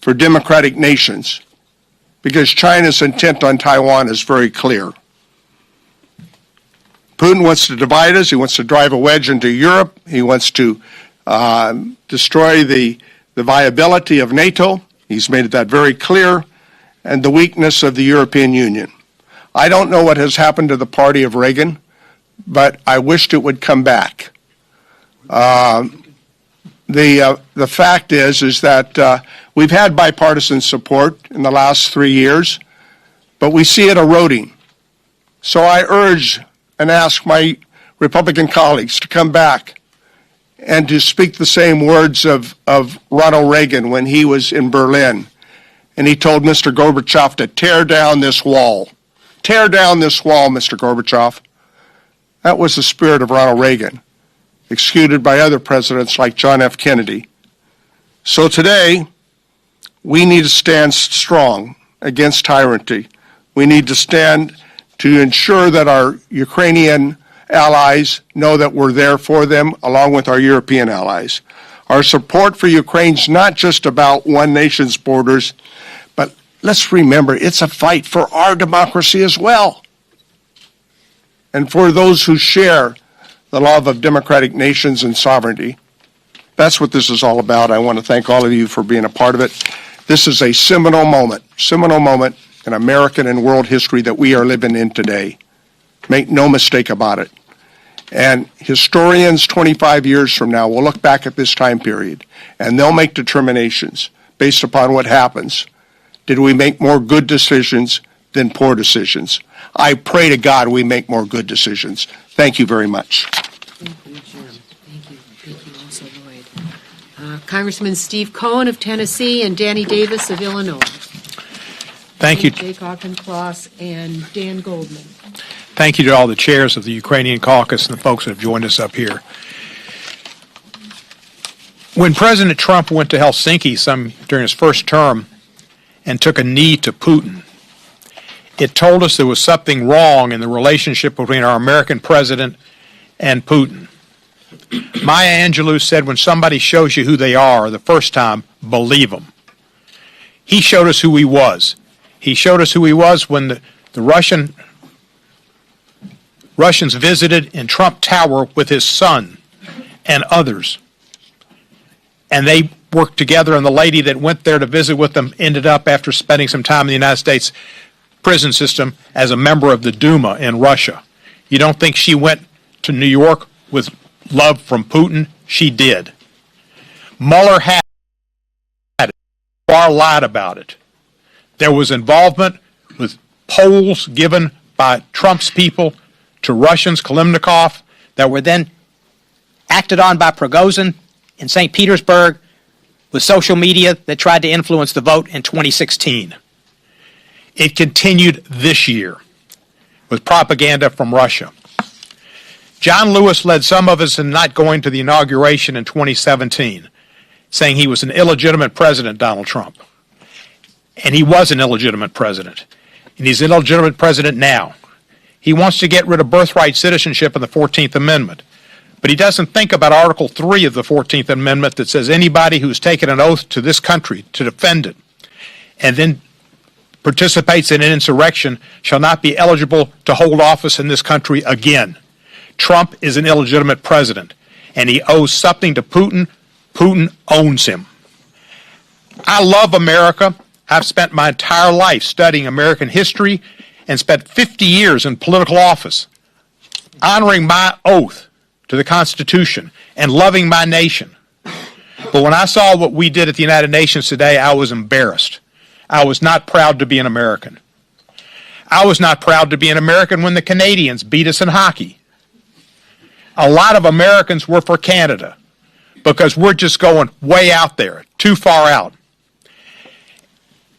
for democratic nations. Because China's intent on Taiwan is very clear. Putin wants to divide us. He wants to drive a wedge into Europe. He wants to destroy the viability of NATO. He's made that very clear. And the weakness of the European Union. I don't know what has happened to the party of Reagan, but I wished it would come back. The fact is that we've had bipartisan support in the last 3 years, but we see it eroding. So I urge and ask my Republican colleagues to come back and to speak the same words of Ronald Reagan when he was in Berlin. And he told Mr. Gorbachev to tear down this wall. Tear down this wall, Mr. Gorbachev. That was the spirit of Ronald Reagan, executed by other presidents like John F. Kennedy. So today, we need to stand strong against tyranny. We need to stand to ensure that our Ukrainian allies know that we're there for them, along with our European allies. Our support for Ukraine's not just about one nation's borders, but let's remember, it's a fight for our democracy as well. And for those who share the love of democratic nations and sovereignty. That's what this is all about. I want to thank all of you for being a part of it. This is a seminal moment in American and world history that we are living in today. Make no mistake about it. And historians 25 years from now will look back at this time period, and they'll make determinations based upon what happens? Did we make more good decisions than poor decisions? I pray to God we make more good decisions. Thank you very much. Thank you, Jim. Thank you. Thank you also, Lloyd. Congressman Steve Cohen of Tennessee and Danny Davis of Illinois. Thank you. Jake Auchincloss and Dan Goldman. Thank you to all the chairs of the Ukrainian Caucus and the folks that have joined us up here. When President Trump went to Helsinki during his first term and took a knee to Putin, it told us there was something wrong in the relationship between our American president and Putin. Maya Angelou said, when somebody shows you who they are the first time, believe them. He showed us who he was. He showed us who he was when the Russians visited in Trump Tower with his son and others. And they worked together, and the lady that went there to visit with them ended up, after spending some time in the United States prison system, as a member of the Duma in Russia. You don't think she went to New York with love from Putin? She did. Mueller had it. Barr lied about it. There was involvement with polls given by Trump's people to Russians, Kalimnikov, that were then acted on by Prigozhin in St. Petersburg with social media that tried to influence the vote in 2016. It continued this year with propaganda from Russia. John Lewis led some of us in not going to the inauguration in 2017, saying he was an illegitimate president, Donald Trump. And he was an illegitimate president. And he's an illegitimate president now. He wants to get rid of birthright citizenship in the 14th Amendment. But he doesn't think about Article 3 of the 14th Amendment that says anybody who's taken an oath to this country to defend it and then participates in an insurrection shall not be eligible to hold office in this country again. Trump is an illegitimate president, and he owes something to Putin. Putin owns him. I love America. I've spent my entire life studying American history and spent 50 years in political office, honoring my oath to the Constitution and loving my nation. But when I saw what we did at the United Nations today, I was embarrassed. I was not proud to be an American. I was not proud to be an American when the Canadians beat us in hockey. A lot of Americans were for Canada because we're just going way out there, too far out.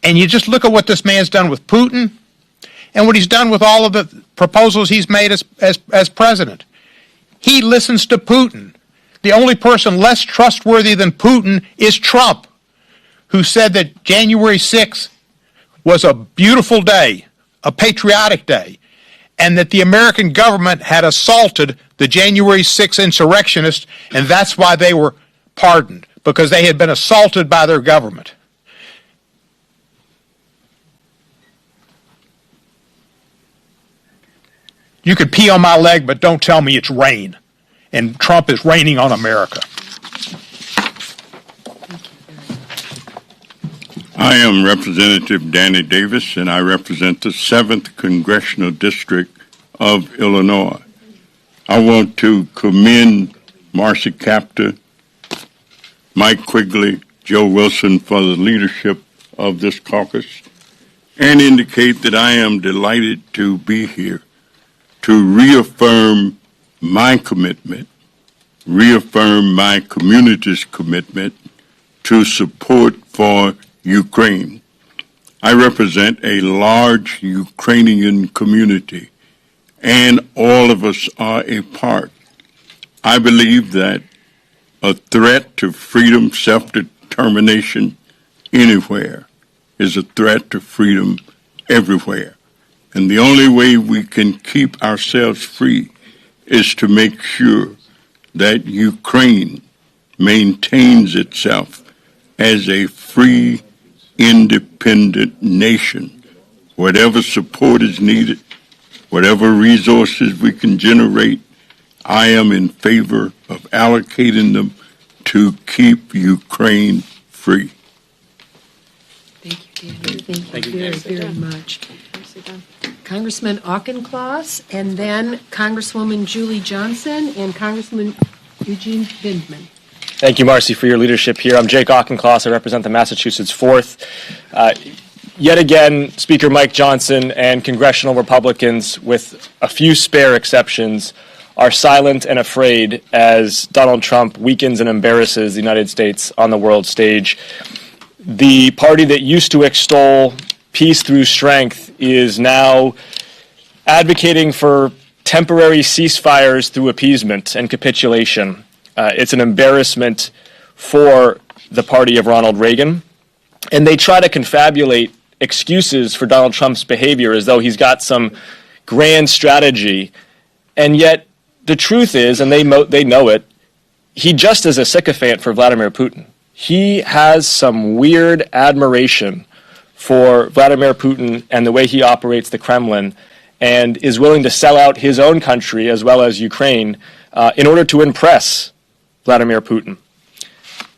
And you just look at what this man's done with Putin and what he's done with all of the proposals he's made as president. He listens to Putin. The only person less trustworthy than Putin is Trump, who said that January 6th was a beautiful day, a patriotic day, and that the American government had assaulted the January 6th insurrectionists, and that's why they were pardoned, because they had been assaulted by their government. You could pee on my leg, but don't tell me it's rain. And Trump is raining on America. I am Representative Danny Davis, and I represent the 7th Congressional District of Illinois. I want to commend Marcy Kaptur, Mike Quigley, Joe Wilson for the leadership of this caucus, and indicate that I am delighted to be here to reaffirm my commitment, reaffirm my community's commitment to support for Ukraine. I represent a large Ukrainian community, and all of us are a part. I believe that a threat to freedom, self-determination anywhere is a threat to freedom everywhere. And the only way we can keep ourselves free is to make sure that Ukraine maintains itself as a free, independent nation. Whatever support is needed, whatever resources we can generate, I am in favor of allocating them to keep Ukraine free. Thank you, Danny. Thank you very much. Congressman Auchincloss, and then Congresswoman Julie Johnson and Congressman Eugene Vindman. Thank you, Marcy, for your leadership here. I'm Jake Auchincloss. I represent the Massachusetts 4th. Yet again, Speaker Mike Johnson and congressional Republicans, with a few spare exceptions, are silent and afraid as Donald Trump weakens and embarrasses the United States on the world stage. The party that used to extol peace through strength is now advocating for temporary ceasefires through appeasement and capitulation. It's an embarrassment for the party of Ronald Reagan, and they try to confabulate excuses for Donald Trump's behavior as though he's got some grand strategy, and yet the truth is, and they know it, he just is a sycophant for Vladimir Putin. He has some weird admiration for Vladimir Putin and the way he operates the Kremlin, and is willing to sell out his own country as well as Ukraine in order to impress Vladimir Putin.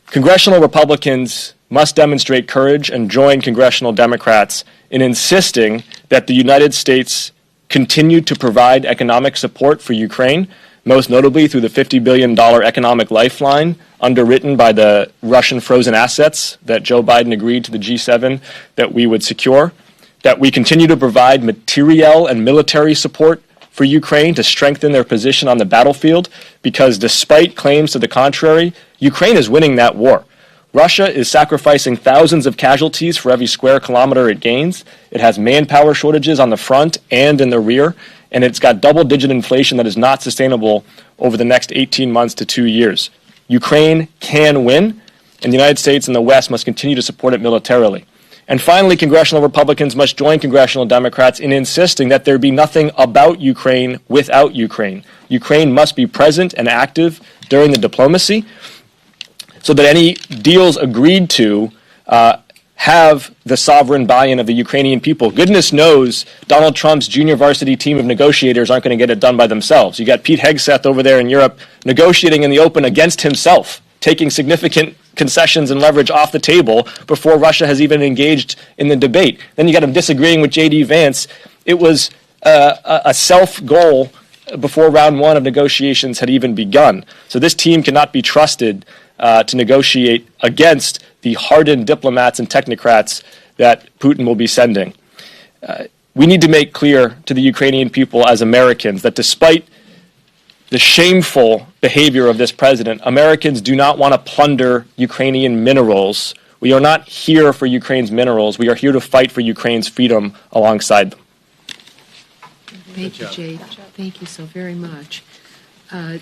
Congressional Republicans must demonstrate courage and join congressional Democrats in insisting that the United States continue to provide economic support for Ukraine, most notably through the $50 billion economic lifeline underwritten by the Russian frozen assets that Joe Biden agreed to the G7 that we would secure, that we continue to provide materiel and military support for Ukraine to strengthen their position on the battlefield, because despite claims to the contrary, Ukraine is winning that war. Russia is sacrificing thousands of casualties for every square kilometer it gains. It has manpower shortages on the front and in the rear, and it's got double-digit inflation that is not sustainable over the next 18 months to 2 years. Ukraine can win, and the United States and the West must continue to support it militarily. And finally, congressional Republicans must join congressional Democrats in insisting that there be nothing about Ukraine without Ukraine. Ukraine must be present and active during the diplomacy so that any deals agreed to have the sovereign buy-in of the Ukrainian people. Goodness knows Donald Trump's junior varsity team of negotiators aren't going to get it done by themselves. You got Pete Hegseth over there in Europe negotiating in the open against himself, taking significant concessions and leverage off the table before Russia has even engaged in the debate. Then you got him disagreeing with J.D. Vance. It was a self-goal before round one of negotiations had even begun. So this team cannot be trusted to negotiate against the hardened diplomats and technocrats that Putin will be sending. We need to make clear to the Ukrainian people as Americans that despite the shameful behavior of this president, Americans do not want to plunder Ukrainian minerals. We are not here for Ukraine's minerals. We are here to fight for Ukraine's freedom alongside them. Thank you, Jay. Thank you so very much. Congresswoman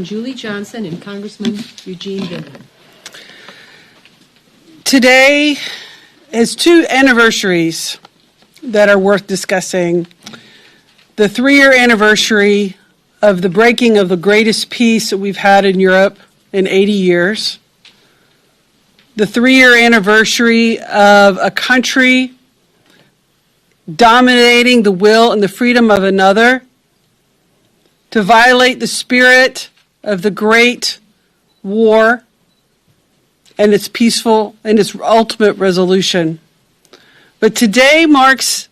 Julie Johnson and Congressman Eugene Vindman. Today is two anniversaries that are worth discussing. The 3-year anniversary of the breaking of the greatest peace that we've had in Europe in 80 years. The 3-year anniversary of a country dominating the will and the freedom of another to violate the spirit of the Great War and its peaceful and its ultimate resolution. But today marks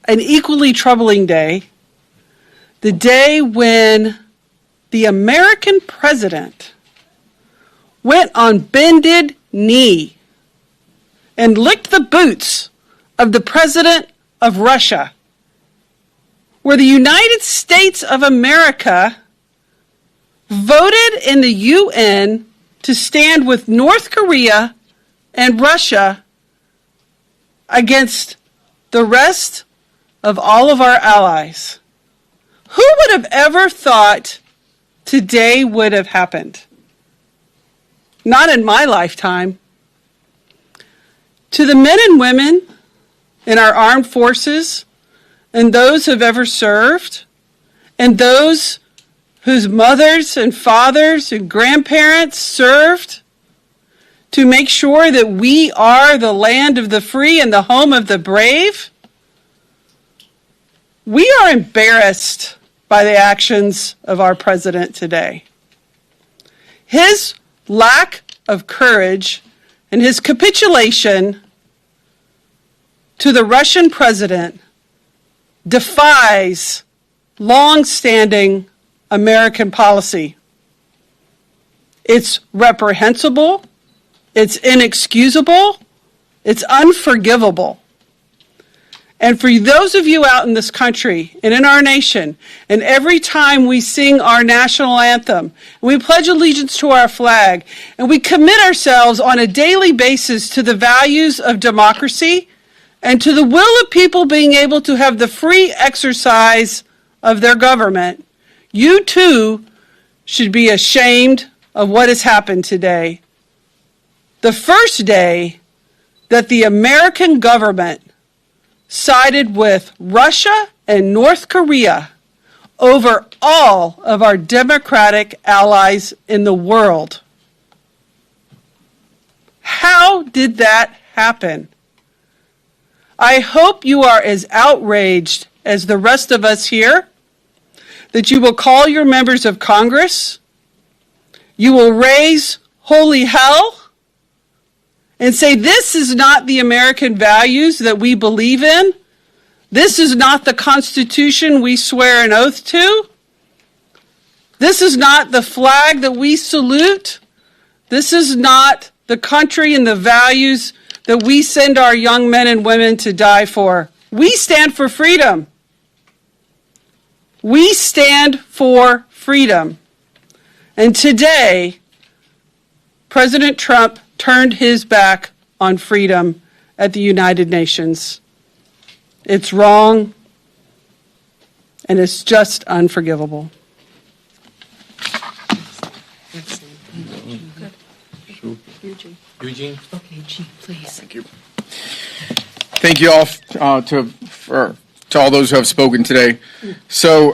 an equally troubling day, the day when the American president went on bended knee and licked the boots of the president of Russia, where the United States of America voted in the UN to stand with North Korea and Russia against the rest of all of our allies. Who would have ever thought today would have happened? Not in my lifetime. To the men and women in our armed forces, and those who have ever served, and those whose mothers and fathers and grandparents served to make sure that we are the land of the free and the home of the brave, we are embarrassed by the actions of our president today. His lack of courage and his capitulation to the Russian president defies long-standing American policy. It's reprehensible. It's inexcusable. It's unforgivable. And for those of you out in this country and in our nation, and every time we sing our national anthem, and we pledge allegiance to our flag, and we commit ourselves on a daily basis to the values of democracy and to the will of people being able to have the free exercise of their government, you too should be ashamed of what has happened today. The first day that the American government sided with Russia and North Korea over all of our democratic allies in the world. How did that happen? I hope you are as outraged as the rest of us here, that you will call your members of Congress, you will raise holy hell, and say, this is not the American values that we believe in. This is not the Constitution we swear an oath to. This is not the flag that we salute. This is not the country and the values that we send our young men and women to die for. We stand for freedom. We stand for freedom. And today, President Trump turned his back on freedom at the United Nations. It's wrong, and it's just unforgivable. Eugene? Okay, Eugene, please. Thank you. Thank you all to all those who have spoken today. So,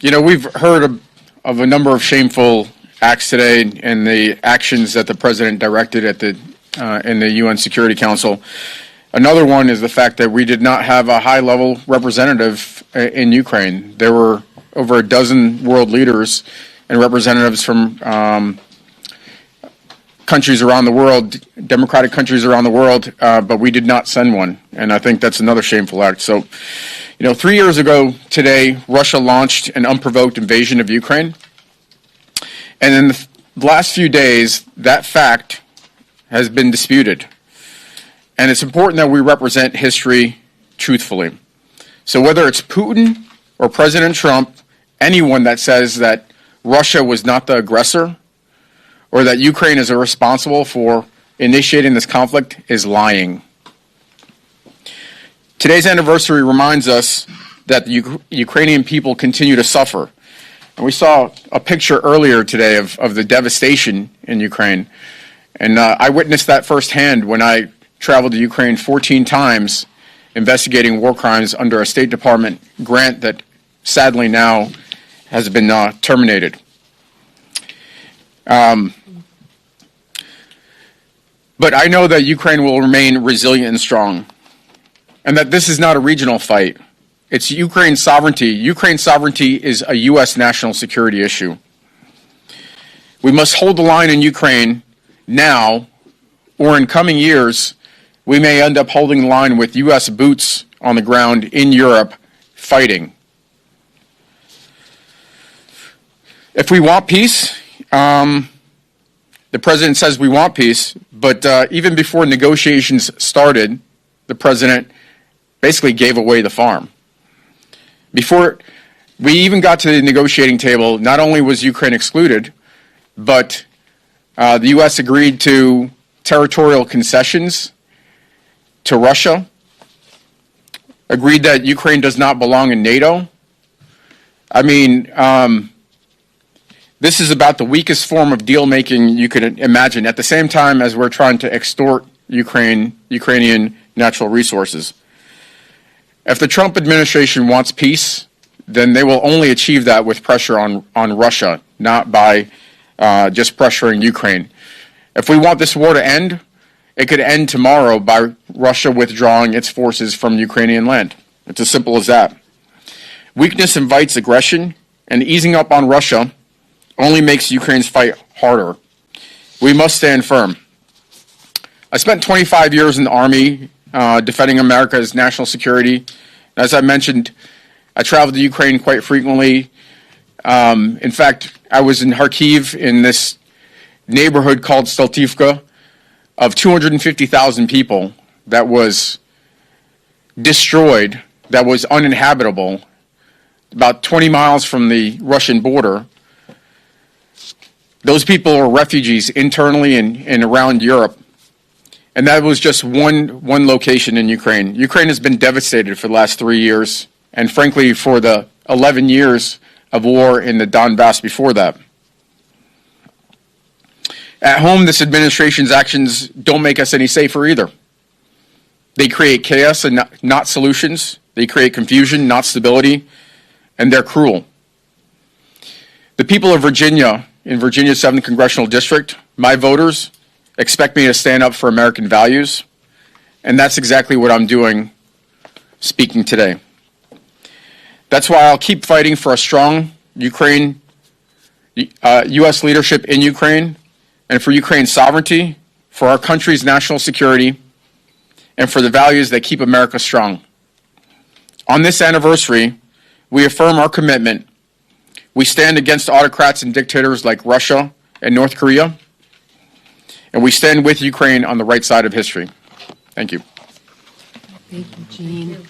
we've heard of a number of shameful acts today and the actions that the president directed at in the UN Security Council. Another one is the fact that we did not have a high-level representative in Ukraine. There were over a dozen world leaders and representatives from countries around the world, democratic countries around the world, but we did not send one, and I think that's another shameful act. So, 3 years ago today, Russia launched an unprovoked invasion of Ukraine, and in the last few days, that fact has been disputed. And it's important that we represent history truthfully. So whether it's Putin or President Trump, anyone that says that Russia was not the aggressor or that Ukraine is responsible for initiating this conflict is lying. Today's anniversary reminds us that the Ukrainian people continue to suffer. And we saw a picture earlier today of the devastation in Ukraine. And I witnessed that firsthand when I traveled to Ukraine 14 times investigating war crimes under a State Department grant that sadly now has been terminated. But I know that Ukraine will remain resilient and strong, and that this is not a regional fight. It's Ukraine's sovereignty. Ukraine's sovereignty is a U.S. national security issue. We must hold the line in Ukraine now, or in coming years, we may end up holding the line with U.S. boots on the ground in Europe fighting. If we want peace, the president says we want peace, but even before negotiations started, the president basically gave away the farm. Before we even got to the negotiating table, not only was Ukraine excluded, but the U.S. agreed to territorial concessions to Russia, agreed that Ukraine does not belong in NATO. I mean, this is about the weakest form of deal-making you could imagine, at the same time as we're trying to extort Ukrainian natural resources. If the Trump administration wants peace, then they will only achieve that with pressure on Russia, not by just pressuring Ukraine. If we want this war to end, it could end tomorrow by Russia withdrawing its forces from Ukrainian land. It's as simple as that. Weakness invites aggression, and easing up on Russia only makes Ukraine's fight harder. We must stand firm. I spent 25 years in the Army defending America's national security. As I mentioned, I traveled to Ukraine quite frequently. In fact, I was in Kharkiv in this neighborhood called Steltivka of 250,000 people that was destroyed, that was uninhabitable, about 20 miles from the Russian border. Those people are refugees internally and around Europe. And that was just one location in Ukraine. Ukraine has been devastated for the last 3 years, and frankly, for the 11 years of war in the Donbass before that. At home, this administration's actions don't make us any safer either. They create chaos and not solutions. They create confusion, not stability, and they're cruel. The people of Virginia, in Virginia's 7th Congressional District, my voters, expect me to stand up for American values, and that's exactly what I'm doing speaking today. That's why I'll keep fighting for a strong Ukraine, U.S. leadership in Ukraine, and for Ukraine's sovereignty, for our country's national security, and for the values that keep America strong. On this anniversary, we affirm our commitment. We stand against autocrats and dictators like Russia and North Korea, and we stand with Ukraine on the right side of history. Thank you. Thank you, Gene.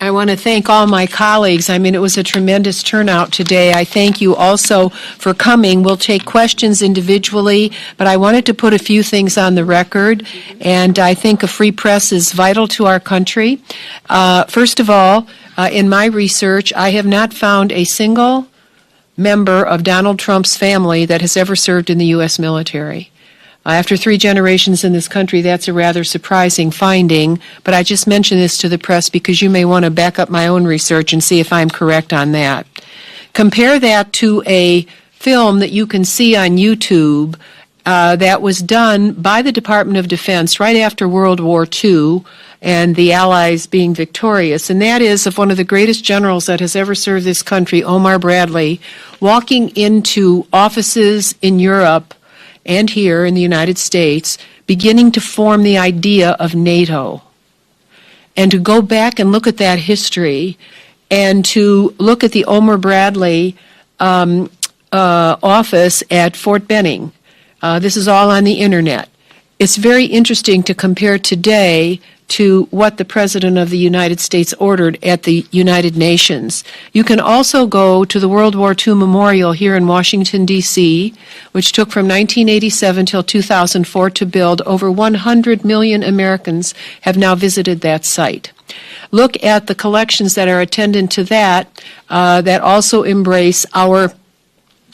I want to thank all my colleagues. I mean, it was a tremendous turnout today. I thank you also for coming. We'll take questions individually, but I wanted to put a few things on the record, and I think a free press is vital to our country. First of all, in my research, I have not found a single member of Donald Trump's family that has ever served in the U.S. military. After 3 generations in this country, that's a rather surprising finding, but I just mention this to the press because you may want to back up my own research and see if I'm correct on that. Compare that to a film that you can see on YouTube that was done by the Department of Defense right after World War II and the Allies being victorious, and that is of one of the greatest generals that has ever served this country, Omar Bradley, walking into offices in Europe and here in the United States, beginning to form the idea of NATO. And to go back and look at that history and to look at the Omar Bradley office at Fort Benning. This is all on the internet. It's very interesting to compare today to what the President of the United States ordered at the United Nations. You can also go to the World War II Memorial here in Washington, D.C., which took from 1987 till 2004 to build. Over 100 million Americans have now visited that site. Look at the collections that are attendant to that, that also embrace our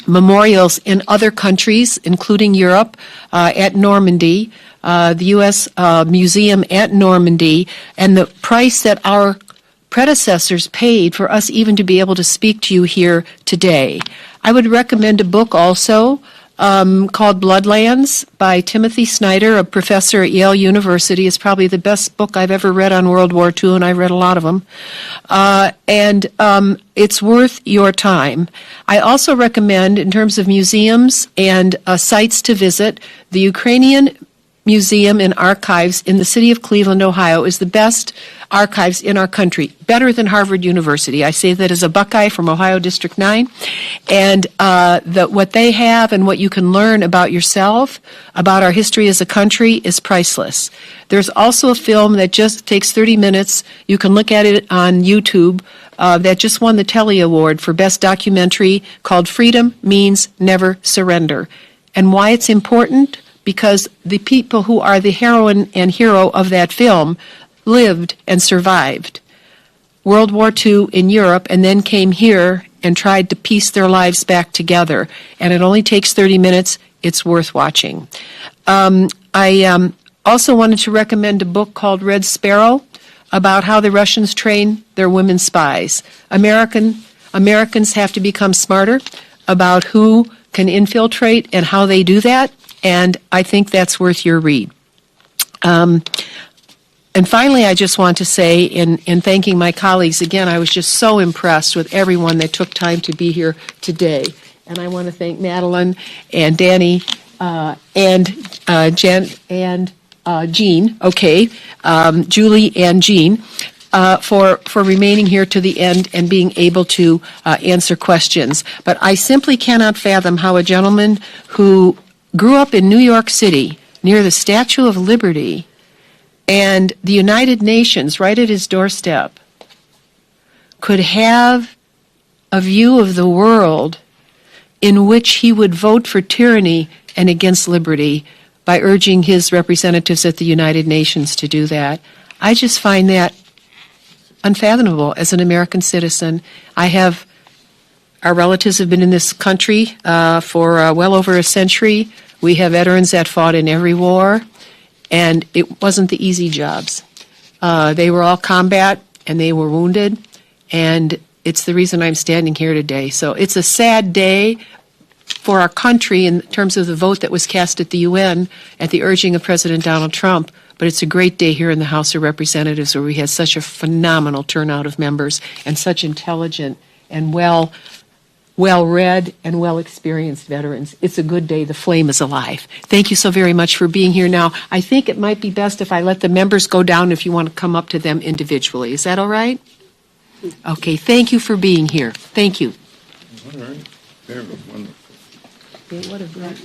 memorials in other countries, including Europe, at Normandy, the U.S. Museum at Normandy, and the price that our predecessors paid for us even to be able to speak to you here today. I would recommend a book also called Bloodlands by Timothy Snyder, a professor at Yale University. It's probably the best book I've ever read on World War II, and I've read a lot of them. And it's worth your time. I also recommend, in terms of museums and sites to visit, the Ukrainian Museum and Archives in the city of Cleveland, Ohio, is the best archives in our country, better than Harvard University. I say that as a Buckeye from Ohio District 9. And what they have and what you can learn about yourself, about our history as a country, is priceless. There's also a film that just takes 30 minutes. You can look at it on YouTube that just won the Telly Award for Best Documentary, called Freedom Means Never Surrender. And why it's important? Because the people who are the heroine and hero of that film lived and survived World War II in Europe and then came here and tried to piece their lives back together. And it only takes 30 minutes. It's worth watching. I also wanted to recommend a book called Red Sparrow about how the Russians train their women spies. Americans have to become smarter about who can infiltrate and how they do that. And I think that's worth your read. And finally, I just want to say, in thanking my colleagues, again, I was just so impressed with everyone that took time to be here today. And I want to thank Madeleine and Danny and Jen and Jean, Julie and Jean, for remaining here to the end and being able to answer questions. But I simply cannot fathom how a gentleman who grew up in New York City near the Statue of Liberty and the United Nations right at his doorstep, could have a view of the world in which he would vote for tyranny and against liberty by urging his representatives at the United Nations to do that. I just find that unfathomable as an American citizen. Our relatives have been in this country for well over a century. We have veterans that fought in every war, and it wasn't the easy jobs. They were all combat, and they were wounded, and it's the reason I'm standing here today. So it's a sad day for our country in terms of the vote that was cast at the UN at the urging of President Donald Trump, but it's a great day here in the House of Representatives where we had such a phenomenal turnout of members and such intelligent and well-read and well-experienced veterans. It's a good day. The flame is alive. Thank you so very much for being here. Now, I think it might be best if I let the members go down if you want to come up to them individually. Is that all right? Okay, thank you for being here. Thank you. All right. Very wonderful. What a great